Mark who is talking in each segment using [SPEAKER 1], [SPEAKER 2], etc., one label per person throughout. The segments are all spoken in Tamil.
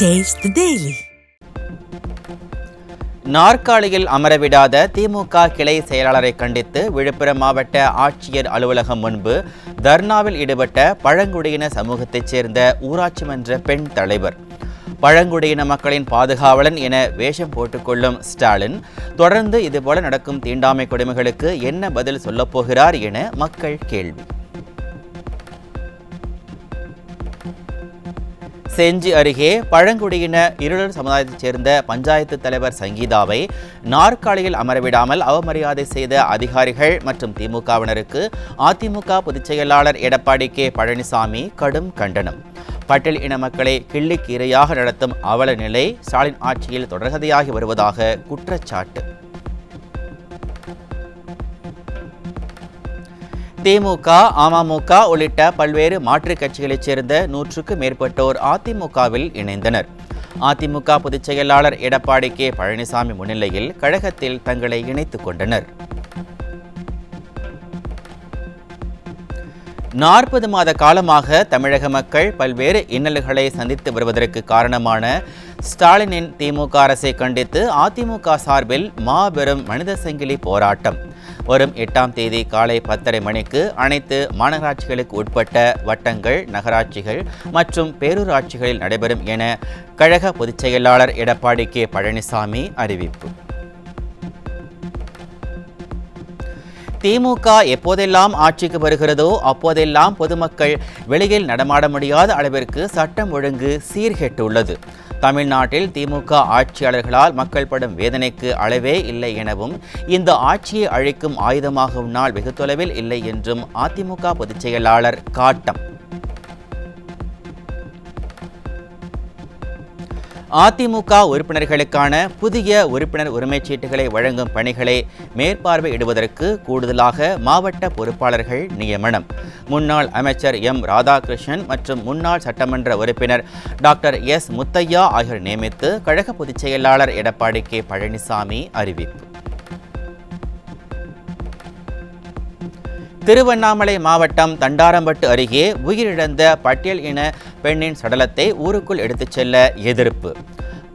[SPEAKER 1] Taste the Daily.
[SPEAKER 2] நாற்காலியில் அமரவிடாத திமுக கிளை செயலாளரை கண்டித்து விழுப்புரம் மாவட்ட ஆட்சியர் அலுவலகம் முன்பு தர்ணாவில் ஈடுபட்ட பழங்குடியின சமூகத்தைச் சேர்ந்த ஊராட்சி மன்ற பெண் தலைவர். பழங்குடியின மக்களின் பாதுகாவலன் என வேஷம் போட்டுக்கொள்ளும் ஸ்டாலின் தொடர்ந்து இதுபோல நடக்கும் தீண்டாமை கொடுமைகளுக்கு என்ன பதில் சொல்லப்போகிறார் என மக்கள் கேள்வி. செஞ்சி அருகே பழங்குடியின இருளர் சமுதாயத்தைச் சேர்ந்த பஞ்சாயத்து தலைவர் சங்கீதாவை நாற்காலியில் அமரவிடாமல் அவமரியாதை செய்த அதிகாரிகள் மற்றும் திமுகவினருக்கு அதிமுக பொதுச் செயலாளர் எடப்பாடி கே பழனிசாமி கடும் கண்டனம். பட்டியல் இன மக்களை கிள்ளிக்கு இரையாக நடத்தும் அவல நிலை ஸ்டாலின் ஆட்சியில் தொடர்கதையாகி வருவதாக குற்றச்சாட்டு. திமுக, அமமுக உள்ளிட்ட பல்வேறு மாற்றுக் கட்சிகளைச் சேர்ந்த 100க்கும் மேற்பட்டோர் அதிமுகவில் இணைந்தனர். அதிமுக பொதுச் செயலாளர் எடப்பாடி கே பழனிசாமி முன்னிலையில் கழகத்தில் தங்களை இணைத்துக் கொண்டனர். 40 மாத காலமாக தமிழக மக்கள் பல்வேறு இன்னல்களை சந்தித்து வருவதற்கு காரணமான ஸ்டாலினின் திமுக அரசை கண்டித்து அதிமுக சார்பில் மாபெரும் மனித சங்கிலி போராட்டம் வரும் 8ஆம் தேதி காலை 10:30 மணிக்கு அனைத்து மாநகராட்சிகளுக்கு உட்பட்ட வட்டங்கள், நகராட்சிகள் மற்றும் பேரூராட்சிகளில் நடைபெறும் என கழக பொதுச் செயலாளர் எடப்பாடி கே பழனிசாமி அறிவிப்பு. திமுக எப்போதெல்லாம் ஆட்சிக்கு வருகிறதோ அப்போதெல்லாம் பொதுமக்கள் வெளியில் நடமாட முடியாத அளவிற்கு சட்டம் ஒழுங்கு சீர்கெட்டுள்ளது. தமிழ்நாட்டில் திமுக ஆட்சியாளர்களால் மக்கள் படும் வேதனைக்கு அளவே இல்லை எனவும் இந்த ஆட்சியை அழிக்கும் ஆயுதமாகும் நாள் வெகு தொலைவில் இல்லை என்றும் அதிமுக பொதுச் செயலாளர் காட்டம். அதிமுக உறுப்பினர்களுக்கான புதிய உறுப்பினர் உரிமைச் சீட்டுகளை வழங்கும் பணிகளை மேற்பார்வையிடுவதற்கு கூடுதலாக மாவட்ட பொறுப்பாளர்கள் நியமனம். முன்னாள் அமைச்சர் எம் ராதாகிருஷ்ணன் மற்றும் முன்னாள் சட்டமன்ற உறுப்பினர் டாக்டர் எஸ் முத்தையா ஆகியோர் நியமித்து கழக பொதுச் செயலாளர் எடப்பாடி கே பழனிசாமி அறிவிப்பு. திருவண்ணாமலை மாவட்டம் தண்டாரம்பட்டு அருகே உயிரிழந்த பட்டியல் இன பெண்ணின் சடலத்தை ஊருக்குள் எடுத்துச் செல்ல எதிர்ப்பு.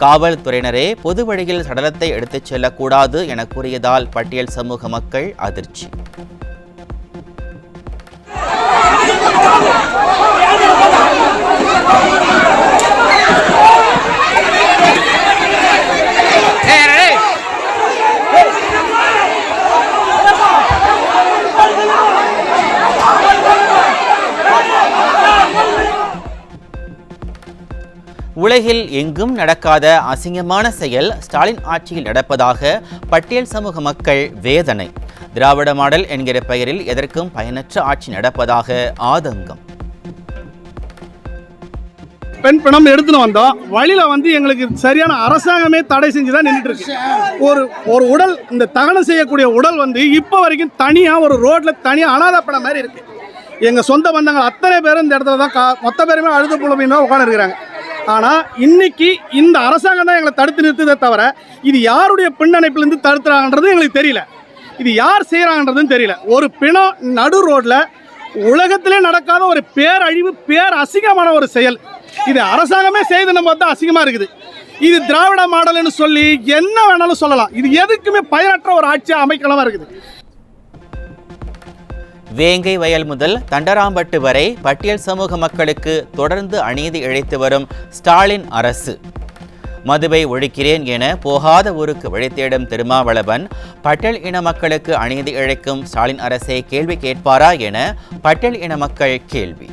[SPEAKER 2] காவல்துறையினரே பொது வழியில் சடலத்தை எடுத்துச் செல்லக்கூடாது என கூறியதால் பட்டியல் சமூக மக்கள் அதிர்ச்சி. உலகில் எங்கும் நடக்காத அசிங்கமான செயல் ஸ்டாலின் ஆட்சியில் நடப்பதாக பட்டியல் சமூக மக்கள் வேதனை. திராவிட மாடல் என்கிற பெயரில் எதற்கும் பயனற்ற ஆட்சி நடப்பதாக ஆதங்கம்.
[SPEAKER 3] பெண் பிணம் எடுத்துன்னு வந்தோம். வழியில் எங்களுக்கு சரியான அரசாங்கமே தடை செஞ்சு தான் நின்றுட்டு இருக்கு. ஒரு உடல், இந்த தகனம் செய்யக்கூடிய உடல் இப்போ வரைக்கும் தனியாக ஒரு ரோட்டில் தனியாக அனாதை படம் மாதிரி இருக்கு. எங்கள் சொந்த பந்தங்கள் அத்தனை பேரும் இந்த இடத்துல தான் மொத்த பேருமே அழுது புலமையாக உட்காந்து இருக்கிறாங்க. ஆனால் இன்னைக்கு இந்த அரசாங்கம் தான் எங்களை தடுத்து நிறுத்துதே தவிர இது யாருடைய பின்னணைப்பிலிருந்து தடுத்துறாங்கன்றது எங்களுக்கு தெரியல. இது யார் செய்கிறாங்கன்றதுன்னு தெரியல. ஒரு பிணம் நடு ரோட்டில் உலகத்திலே நடக்காத ஒரு பேரழிவு, அசிங்கமான ஒரு செயல். இது அரசாங்கமே செய்துன்னு பார்த்தா அசிங்கமாக இருக்குது. இது திராவிட மாடல்னு சொல்லி என்ன வேணாலும் சொல்லலாம். இது எதுக்குமே பயனற்ற ஒரு ஆட்சியாக அமைக்கலாமா இருக்குது.
[SPEAKER 2] வேங்கை வயல் முதல் தண்டராம்பட்டு வரை பட்டியல் சமூக மக்களுக்கு தொடர்ந்து அநீதி இழைத்து வரும் ஸ்டாலின் அரசு. மதுவை ஒழிக்கிறேன் என போகாத ஊருக்கு வழி தேடும் திருமாவளவன் பட்டியல் இன மக்களுக்கு அநீதி இழைக்கும் ஸ்டாலின் அரசை கேள்வி கேட்பாரா என பட்டியல் இன மக்கள் கேள்வி.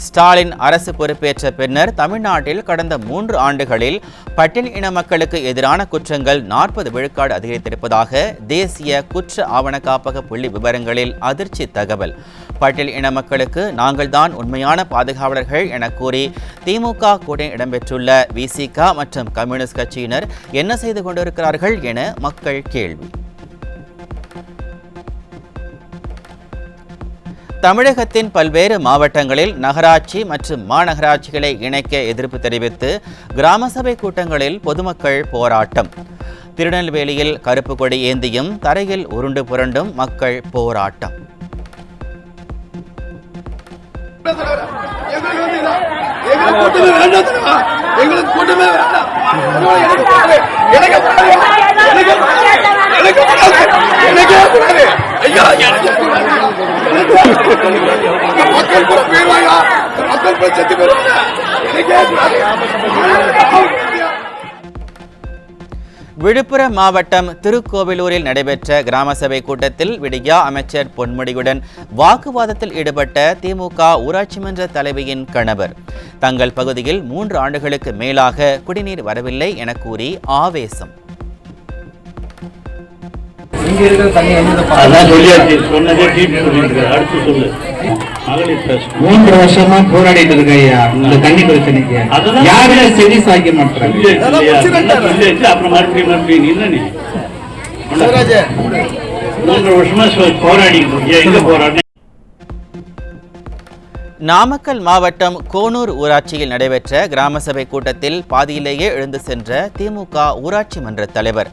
[SPEAKER 2] ஸ்டாலின் அரசு பொறுப்பேற்ற பின்னர் தமிழ்நாட்டில் கடந்த 3 ஆண்டுகளில் பட்டியல் இன மக்களுக்கு எதிரான குற்றங்கள் 40 விழுக்காடு அதிகரித்திருப்பதாக தேசிய குற்ற ஆவண காப்பக புள்ளி விவரங்களில் அதிர்ச்சி தகவல். பட்டியல் இன மக்களுக்கு நாங்கள் தான் உண்மையான பாதுகாவலர்கள் என கூறி திமுக கூட்டணியில் இடம்பெற்றுள்ள விசிக மற்றும் கம்யூனிஸ்ட் கட்சியினர் என்ன செய்து கொண்டிருக்கிறார்கள் என மக்கள் கேள்வி. தமிழகத்தின் பல்வேறு மாவட்டங்களில் நகராட்சி மற்றும் மாநகராட்சிகளை இணைக்க எதிர்ப்பு தெரிவித்து கிராம சபை கூட்டங்களில் பொதுமக்கள் போராட்டம். திருநெல்வேலியில் கருப்பு கொடி ஏந்தியும் தரையில் உருண்டு புரண்டும் மக்கள் போராட்டம்.
[SPEAKER 1] கூட்டமே வேண்டாம் தெரியுமா? எங்களுக்கு கூட்டமே வேண்டாம். எனக்கே கூடாது. ஐயா எனக்கே கூடாது. மக்கள் கூட போயிடுவாங்க. மக்கள் போய் செத்து போயிடுவாங்க. எனக்கே கூடாது.
[SPEAKER 2] விழுப்புரம் மாவட்டம் திருக்கோவிலூரில் நடைபெற்ற கிராம சபை கூட்டத்தில் விடியா அமைச்சர் பொன்முடியுடன் வாக்குவாதத்தில் ஈடுபட்ட திமுக ஊராட்சி மன்ற தலைவியின் கணவர் தங்கள் பகுதியில் 3 ஆண்டுகளுக்கு மேலாக குடிநீர் வரவில்லை என கூறி ஆவேசம்.
[SPEAKER 4] மூன்று வருஷமா போராடிட்டு இருக்க ஐயா இந்த தண்ணி பிரச்சனைக்கு யாருமே செவி சாய்க்க மாட்டாங்க.
[SPEAKER 5] அப்புறம் மறுபடியும் இல்லை நீ 3 வருஷமா போராடிட்டு போராடி.
[SPEAKER 2] நாமக்கல் மாவட்டம் கோனூர் ஊராட்சியில் நடைபெற்ற கிராம சபை கூட்டத்தில் பாதியிலேயே எழுந்து சென்ற திமுக ஊராட்சி மன்ற தலைவர்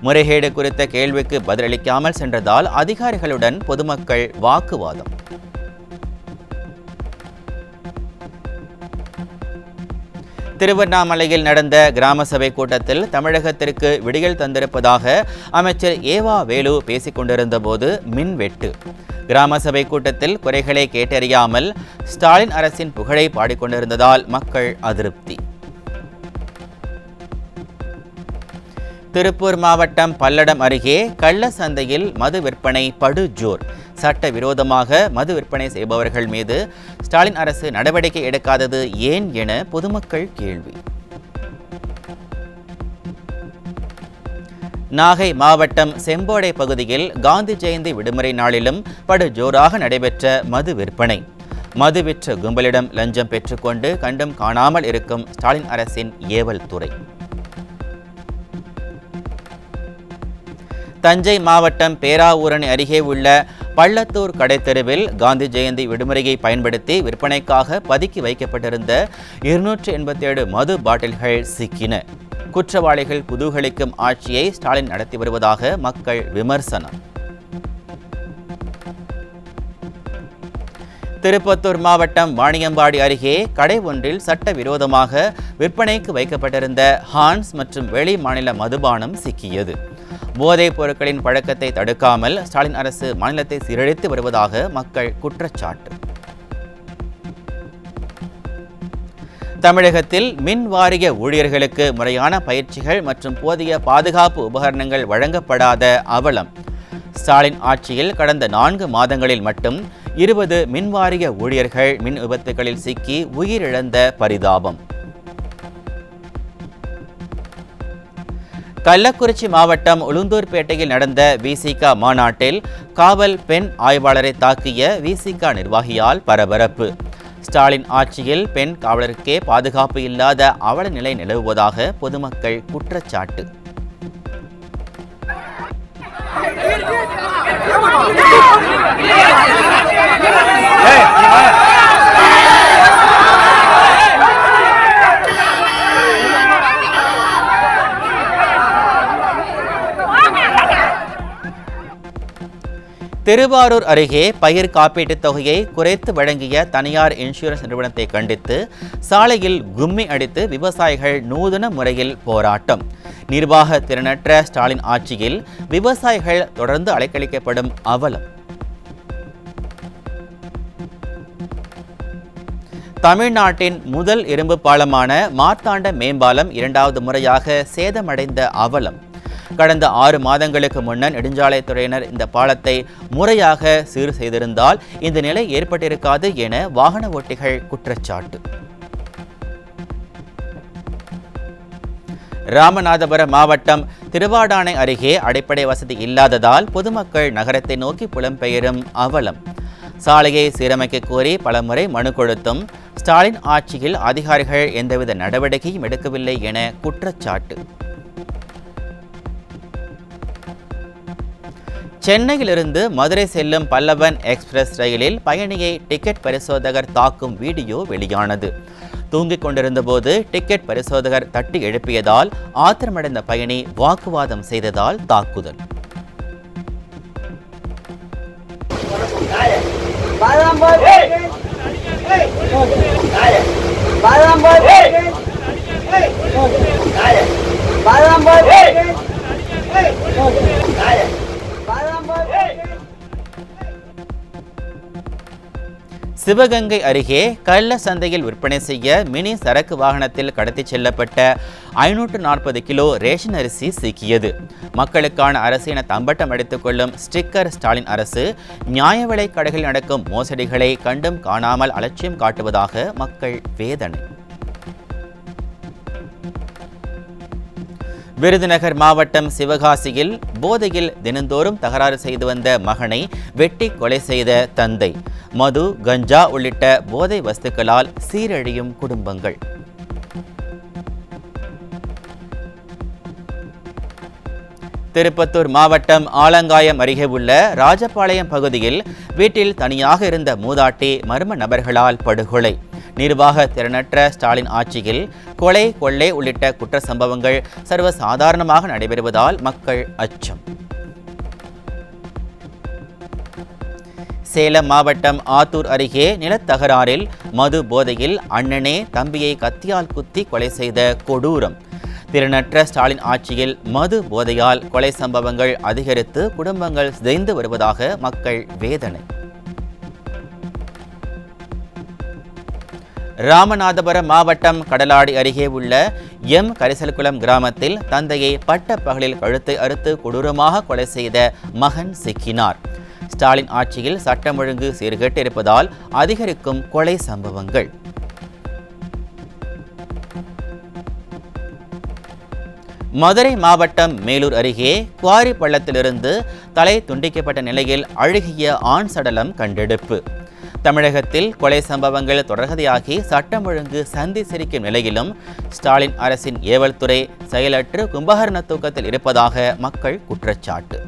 [SPEAKER 2] முறைகேடு குறித்த கேள்விக்கு பதிலளிக்காமல் சென்றதால் அதிகாரிகளுடன் பொதுமக்கள் வாக்குவாதம். திருவண்ணாமலையில் நடந்த கிராம சபை கூட்டத்தில் தமிழகத்திற்கு விடியல் தந்திருப்பதாக அமைச்சர் ஏவா வேலு பேசிக் கொண்டிருந்த போது மின்வெட்டு. கிராம சபை கூட்டத்தில் குறைகளை கேட்டறியாமல் ஸ்டாலின் அரசின் புகழை பாடிக்கொண்டிருந்ததால் மக்கள் அதிருப்தி. திருப்பூர் மாவட்டம் பல்லடம் அருகே கள்ள சந்தையில் மது விற்பனை படுஜோர். சட்டவிரோதமாக மது விற்பனை செய்பவர்கள் மீது ஸ்டாலின் அரசு நடவடிக்கை எடுக்காதது ஏன் என பொதுமக்கள் கேள்வி. நாகை மாவட்டம் செம்போடை பகுதியில் காந்தி ஜெயந்தி விடுமுறை நாளிலும் படுஜோராக நடைபெற்ற மது விற்பனை. மது விற்ற கும்பலிடம் லஞ்சம் பெற்றுக்கொண்டு கண்டும் காணாமல் இருக்கும் ஸ்டாலின் அரசின் ஏவல் துறை. தஞ்சை மாவட்டம் பேராவூரணி அருகே உள்ள பள்ளத்தூர் கடைத்தெருவில் காந்தி ஜெயந்தி விடுமுறையை பயன்படுத்தி விற்பனைக்காக பதுக்கி வைக்கப்பட்டிருந்த 287 மது பாட்டில்கள் சிக்கின. குற்றவாளிகள் குதூகலிக்கும் ஆட்சியை ஸ்டாலின் நடத்தி வருவதாக மக்கள் விமர்சனம். திருப்பத்தூர் மாவட்டம் வாணியம்பாடி அருகே கடை ஒன்றில் சட்டவிரோதமாக விற்பனைக்கு வைக்கப்பட்டிருந்த ஹான்ஸ் மற்றும் வெளி மாநில மதுபானம் சிக்கியது. போதைப் பொருட்களின் பழக்கத்தை தடுக்காமல் ஸ்டாலின் அரசு மாநிலத்தை சீரழித்து வருவதாக மக்கள் குற்றச்சாட்டு. தமிழகத்தில் மின் வாரிய ஊழியர்களுக்கு முறையான பயிற்சிகள் மற்றும் போதிய பாதுகாப்பு உபகரணங்கள் வழங்கப்படாத அவலம். ஸ்டாலின் ஆட்சியில் கடந்த 4 மாதங்களில் மட்டும் 20 மின்வாரிய ஊழியர்கள் மின் விபத்துகளில் சிக்கி உயிரிழந்த பரிதாபம். கள்ளக்குறிச்சி மாவட்டம் உளுந்தூர்பேட்டையில் நடந்த விசிக மாநாட்டில் காவல் பெண் ஆய்வாளரை தாக்கிய விசிக நிர்வாகியால் பரபரப்பு. ஸ்டாலின் ஆட்சியில் பெண் காவலருக்கே பாதுகாப்பு இல்லாத அவல நிலை நிலவுவதாக பொதுமக்கள் குற்றச்சாட்டு. திருவாரூர் அருகே பயிர் காப்பீட்டுத் தொகையை குறைத்து வழங்கிய தனியார் இன்சூரன்ஸ் நிறுவனத்தை கண்டித்து சாலையில் கும்மி அடித்து விவசாயிகள் நூதன முறையில் போராட்டம். நிர்வாக திறனற்ற ஸ்டாலின் ஆட்சியில் விவசாயிகள் தொடர்ந்து அலைக்கழிக்கப்படும் அவலம். தமிழ்நாட்டின் முதல் இரும்பு பாலமான மார்த்தாண்ட மேம்பாலம் 2வது முறையாக சேதமடைந்த அவலம். கடந்த 6 மாதங்களுக்கு முன்னர் நெடுஞ்சாலைத்துறையினர் இந்த பாலத்தை முறையாக சீர் செய்திருந்தால் இந்த நிலை ஏற்பட்டிருக்காது என வாகன ஓட்டிகள் குற்றச்சாட்டு. ராமநாதபுரம் மாவட்டம் திருவாடானை அருகே அடிப்படை வசதி இல்லாததால் பொதுமக்கள் நகரத்தை நோக்கி புலம்பெயரும் அவலம். சாலையை சீரமைக்க கோரி பலமுறை மனு கொடுத்தும் ஸ்டாலின் ஆட்சியில் அதிகாரிகள் எந்தவித நடவடிக்கையும் எடுக்கவில்லை என குற்றச்சாட்டு. சென்னையிலிருந்து மதுரை செல்லும் பல்லவன் எக்ஸ்பிரஸ் ரயிலில் பயணியை டிக்கெட் பரிசோதகர் தாக்கும் வீடியோ வெளியானது. தூங்கிக் கொண்டிருந்த போது டிக்கெட் பரிசோதகர் தட்டி எழுப்பியதால் ஆத்திரமடைந்த பயணி வாக்குவாதம் செய்ததால் தாக்குதல். சிவகங்கை அருகே கள்ள சந்தையில் விற்பனை செய்ய மினி சரக்கு வாகனத்தில் கடத்திச் செல்லப்பட்ட 540 கிலோ ரேஷன் அரிசி சிக்கியது. மக்களுக்கான அரசு என தம்பட்டம் அடித்துக் கொள்ளும் ஸ்டிக்கர் ஸ்டாலின் அரசு நியாய விலை கடைகளில் நடக்கும் மோசடிகளை கண்டும் காணாமல் அலட்சியம் காட்டுவதாக மக்கள் வேதனை. விருதுநகர் மாவட்டம் சிவகாசியில் போதையில் தினந்தோறும் தகராறு செய்து வந்த மகனை வெட்டி கொலை செய்த தந்தை. மது, கஞ்சா உள்ளிட்ட போதை வஸ்துக்களால் சீரழியும் குடும்பங்கள். திருப்பத்தூர் மாவட்டம் ஆலங்காயம் அருகே உள்ள ராஜபாளையம் பகுதியில் வீட்டில் தனியாக இருந்த மூதாட்டி மர்ம நபர்களால் படுகொலை. நிர்வாக திறனற்ற ஸ்டாலின் ஆட்சியில் கொலை, கொள்ளை உள்ளிட்ட குற்ற சம்பவங்கள் சர்வசாதாரணமாக நடைபெறுவதால் மக்கள் அச்சம். சேலம் மாவட்டம் ஆத்தூர் அருகே நிலத்தகராறில் மது போதையில் அண்ணனே தம்பியை கத்தியால் குத்தி கொலை செய்த கொடூரம். திறனற்ற ஸ்டாலின் ஆட்சியில் மது போதையால் கொலை சம்பவங்கள் அதிகரித்து குடும்பங்கள் சிதைந்து வருவதாக மக்கள் வேதனை. ராமநாதபுரம் மாவட்டம் கடலாடி அருகே உள்ள எம் கரிசல்குளம் கிராமத்தில் தந்தையை பட்ட பகலில் கழுத்தை அறுத்து கொடூரமாக கொலை செய்த மகன் சிக்கினார். ஸ்டாலின் ஆட்சியில் சட்டம் ஒழுங்கு சீர்கெட்டு இருப்பதால் அதிகரிக்கும் கொலை சம்பவங்கள். மதுரை மாவட்டம் மேலூர் அருகே குவாரி பள்ளத்திலிருந்து தலை துண்டிக்கப்பட்ட நிலையில் அழுகிய ஆண் சடலம் கண்டெடுப்பு. தமிழகத்தில் கொலை சம்பவங்கள் தொடர்கதையாகி சட்டம் ஒழுங்கு சந்தி சிரிக்கும் நிலையிலும் ஸ்டாலின் அரசின் ஏவல் துறை செயலற்று கும்பகர்ண தூக்கத்தில் இருப்பதாக மக்கள் குற்றச்சாட்டு.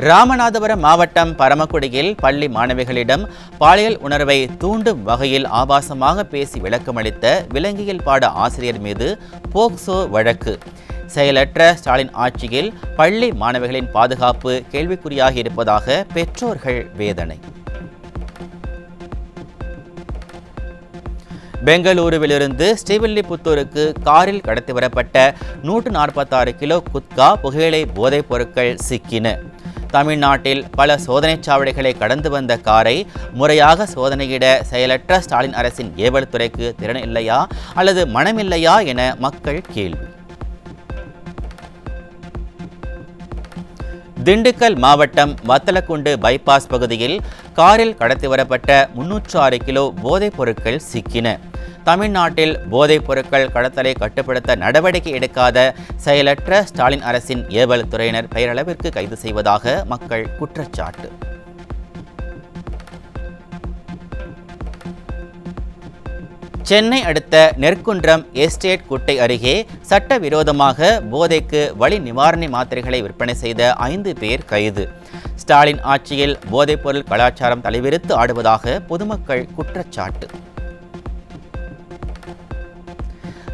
[SPEAKER 2] ராமநாதபுரம் மாவட்டம் பரமக்குடியில் பள்ளி மாணவிகளிடம் பாலியல் உணர்வை தூண்டும் வகையில் ஆபாசமாக பேசி விளக்கமளித்த விலங்கியல் பாட ஆசிரியர் மீது போக்சோ வழக்கு. செயலற்ற ஸ்டாலின் ஆட்சியில் பள்ளி மாணவிகளின் பாதுகாப்பு கேள்விக்குறியாகி இருப்பதாக பெற்றோர்கள் வேதனை. பெங்களூருவிலிருந்து ஸ்ரீவில்லிபுத்தூருக்கு காரில் கடத்தி வரப்பட்ட 146 கிலோ குட்கா புகையிலை போதைப் பொருட்கள் சிக்கின. தமிழ்நாட்டில் பல சோதனைச் சாவடிகளை கடந்து வந்த காரை முறையாக சோதனையிட செயலற்ற ஸ்டாலின் அரசின் ஏவல் துறைக்கு திறன் இல்லையா அல்லது மனமில்லையா என மக்கள் கேள்வி. திண்டுக்கல் மாவட்டம் வத்தலக்குண்டு பைபாஸ் பகுதியில் காரில் கடத்தி வரப்பட்ட 306 கிலோ போதைப் பொருட்கள் சிக்கின. தமிழ்நாட்டில் போதைப் பொருட்கள் கடத்தலை கட்டுப்படுத்த நடவடிக்கை எடுக்காத செயலற்ற ஸ்டாலின் அரசின் ஏவல் துறையினர் பெயரளவிற்கு கைது செய்வதாக மக்கள் குற்றச்சாட்டு. சென்னை அடுத்த நெற்குன்றம் எஸ்டேட் குட்டை அருகே சட்டவிரோதமாக போதைக்கு வலி நிவாரணி மாத்திரைகளை விற்பனை செய்த 5 பேர் கைது. ஸ்டாலின் ஆட்சியில் போதைப்பொருள் கலாச்சாரம் தலைவிரித்து ஆடுவதாக பொதுமக்கள் குற்றச்சாட்டு.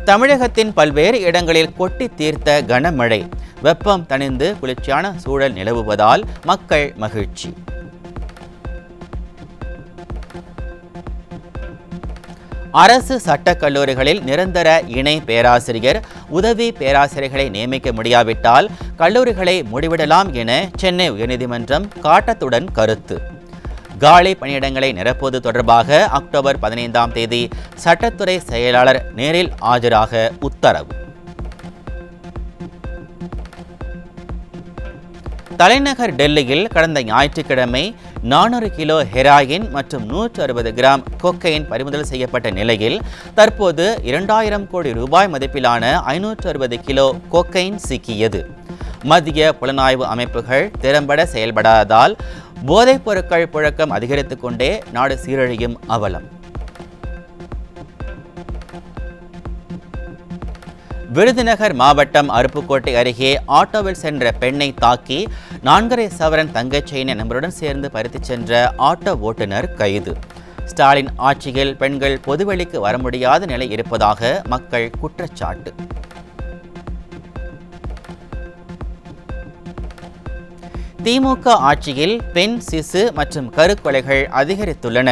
[SPEAKER 2] தமிழகத்தின் பல்வேறு இடங்களில் கொட்டி தீர்த்த கனமழை. வெப்பம் தணிந்து குளிர்ச்சியான சூழல் நிலவுவதால் மக்கள் மகிழ்ச்சி. அரசு சட்டக் கல்லூரிகளில் நிரந்தர இணை பேராசிரியர், உதவி பேராசிரியர்களை நியமிக்க முடியாவிட்டால் கல்லூரிகளை மூடிவிடலாம் என சென்னை உயர்நீதிமன்றம் காட்டத்துடன் கருத்து. காலி பணியிடங்களை நிரப்புவது தொடர்பாக அக்டோபர் 15ஆம் தேதி சட்டத்துறை செயலாளர் நேரில் ஆஜராக உத்தரவு. தலைநகர் டெல்லியில் கடந்த ஞாயிற்றுக்கிழமை 400 கிலோ ஹெராயின் மற்றும் 160 கிராம் கொக்கைன் பறிமுதல் செய்யப்பட்ட நிலையில் தற்போது 2000 கோடி ரூபாய் மதிப்பிலான 560 கிலோ கொக்கைன் சிக்கியது. மத்திய புலனாய்வு அமைப்புகள் திறம்பட செயல்படாததால் போதைப் பொருட்கள் புழக்கம் அதிகரித்துக் கொண்டே நாடு சீரழியும் அவலம். விருதுநகர் மாவட்டம் அருப்புக்கோட்டை அருகே ஆட்டோவில் சென்ற பெண்ணை தாக்கி 4.5 சவரன் தங்கச் செயினை நண்பருடன் சேர்ந்து பறித்துச் சென்ற ஆட்டோ ஓட்டுநர் கைது. ஸ்டாலின் ஆட்சியில் பெண்கள் பொதுவெளிக்கு வர முடியாத நிலை இருப்பதாக மக்கள் குற்றச்சாட்டு. திமுக ஆட்சியில் பெண், சிசு மற்றும் கருக்கொலைகள் அதிகரித்துள்ளன.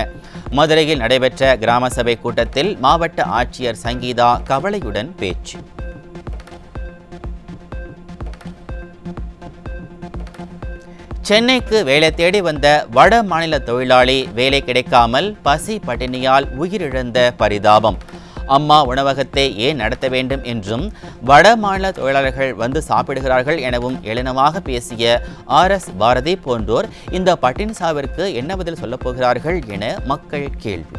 [SPEAKER 2] மதுரையில் நடைபெற்ற கிராம சபை கூட்டத்தில் மாவட்ட ஆட்சியர் சங்கீதா கவலையுடன் பேச்சு. சென்னைக்கு வேலை தேடி வந்த வட மாநில தொழிலாளி வேலை கிடைக்காமல் பசி பட்டினியால் உயிரிழந்த பரிதாபம். அம்மா உணவகத்தை ஏன் நடத்த வேண்டும் என்றும் வட மாநில தொழிலாளர்கள் வந்து சாப்பிடுகிறார்கள் எனவும் ஏளனமாக பேசிய RS பாரதி போன்றோர் இந்த பட்டினி சாவிற்கு என்ன பதில் சொல்லப்போகிறார்கள் என மக்கள் கேள்வி.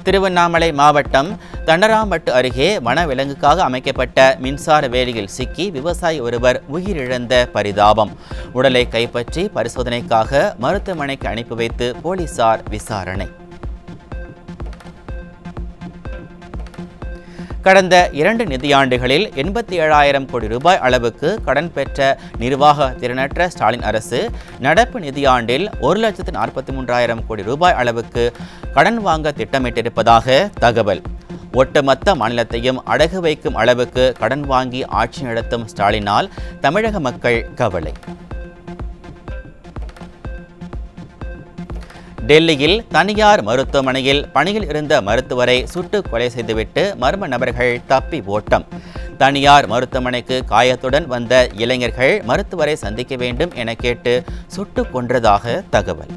[SPEAKER 2] திருவண்ணாமலை மாவட்டம் தண்டராம்பட்டு அருகே வனவிலங்குக்காக அமைக்கப்பட்ட மின்சார வேலியில் சிக்கி விவசாயி ஒருவர் உயிரிழந்த பரிதாபம். உடலை கைப்பற்றி பரிசோதனைக்காக மருத்துவமனைக்கு அனுப்பி வைத்து போலீசார் விசாரணை. கடந்த 2 நிதியாண்டுகளில் 87,000 கோடி ரூபாய் அளவுக்கு கடன் பெற்ற நிர்வாக திறனற்ற ஸ்டாலின் அரசு நடப்பு நிதியாண்டில் 1,43,000 கோடி ரூபாய் அளவுக்கு கடன் வாங்க திட்டமிட்டிருப்பதாக தகவல். ஒட்டுமொத்த மாநிலத்தையும் அடகு வைக்கும் அளவுக்கு கடன் வாங்கி ஆட்சி நடத்தும் ஸ்டாலினால் தமிழக மக்கள் கவலை. டெல்லியில் தனியார் மருத்துவமனையில் பணியில் இருந்த மருத்துவரை சுட்டு கொலை செய்துவிட்டு மர்ம நபர்கள் தப்பி ஓட்டம். தனியார் மருத்துவமனைக்கு காயத்துடன் வந்த இளைஞர்கள் மருத்துவரை சந்திக்க வேண்டும் என கேட்டு சுட்டு கொன்றதாக தகவல்.